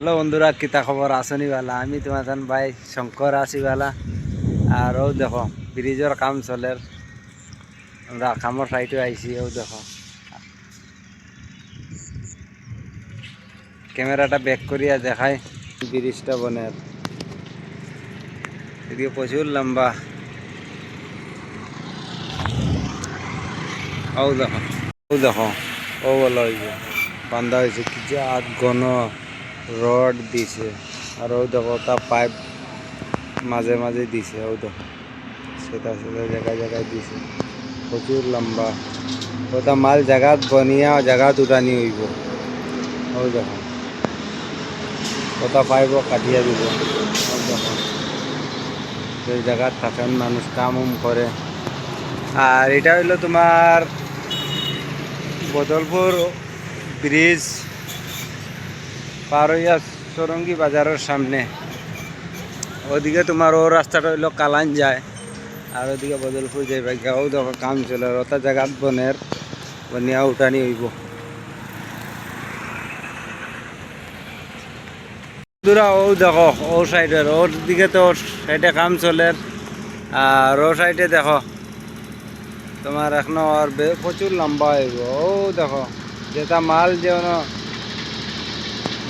Hello বন্ধুরা, কিতা খবর? আসনিওয়ালা আমি তোমার ভাই শঙ্কর আসিওয়ালা। আর ও দেখো ব্রিজের কাম চলে, আমরা কামর সাইডে আইছি। ও দেখো ক্যামেরাটা ব্যাক করিয়া দেখায় ব্রিজটা বনের, এদিকে প্রচুর লম্বা। ও দেখো, ও দেখো, ও বলো বান্ধা হয়েছে কি যে আধ ঘন রড দিছে। আর ও দেখো তা পাইপ মাঝে মাঝে দিছে। ও দেখো সেটা সেটা জায়গায় জায়গায় দিছে, প্রচুর লম্বা। ওটা মাল জাগাত বনিয়া জাগাত উঠানি হইব। ও দেখো ওটা পাইব কাটিয়া দিব। ও দেখো সেই জায়গাত থাকেন মানুষ, কাম করে। আর এটা হইলো তোমার বদলপুর ব্রিজ পার হইয়া চরঙ্গি বাজারের সামনে। ওদিকে তোমার ও রাস্তাটা হইলো কালান যায়, আর ওদিকে বদলপুর যাই ভাগ্যা। ও দেখো কাম চলে, ওটা জায়গাত বনের বনিয়া উঠানি হইব। বন্ধুরা ও দেখো ও সাইডের, ওর দিকে তো ওর সাইডে কাম চলে। আর ও সাইডে দেখো তোমার এখনো আর প্রচুর লম্বা হইব। ও দেখো যেটা মাল যেন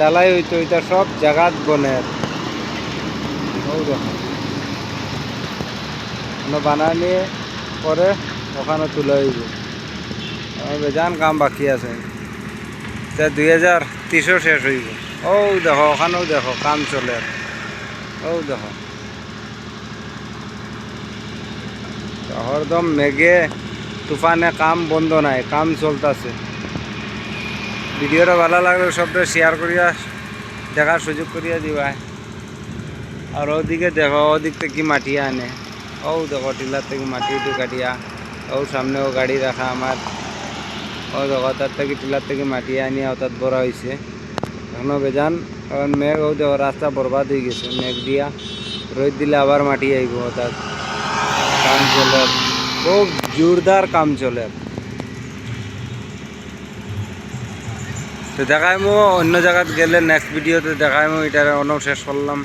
ডালাই হইতো এটা সব জাগাত বনের। ও দেখো বানানি পরে ওখানে তুলে হইব। বেজান কাম বাকি আছে, 2030 শেষ হইব। ও দেখো ওখানেও দেখো কাম চলে। ও দেখো হরদম মেঘে তুফানে কাম বন্ধ নাই, কাম চলতেছে। ভিডিওটা ভালো লাগলে সবটা শেয়ার করিয়া দেখার সুযোগ করিয়া দিবা। আর ওদিকে দেখো ওদিক থেকে মাটি আনে। ও দেখো টিলার থেকে মাটি উঠে কাটিয়া। ও সামনেও গাড়ি রাখা আমার। ও দেখো তার থেকে টিলার থেকে মাটি আনিয়া ওটাত বড় হয়েছে। এখনো বেজান, কারণ মেঘ ও দেখো রাস্তা বরবাদ হয়ে গেছে। মেঘ দিয়া রোদ দিলে আবার মাটি আইব। তার কাম চলে, খুব জোরদার কাম চলে। তো দেখাইমো অন্য জায়গাত গেলে নেক্সট ভিডিওতে দেখাইমো। এটা অনেক শেষ করলাম।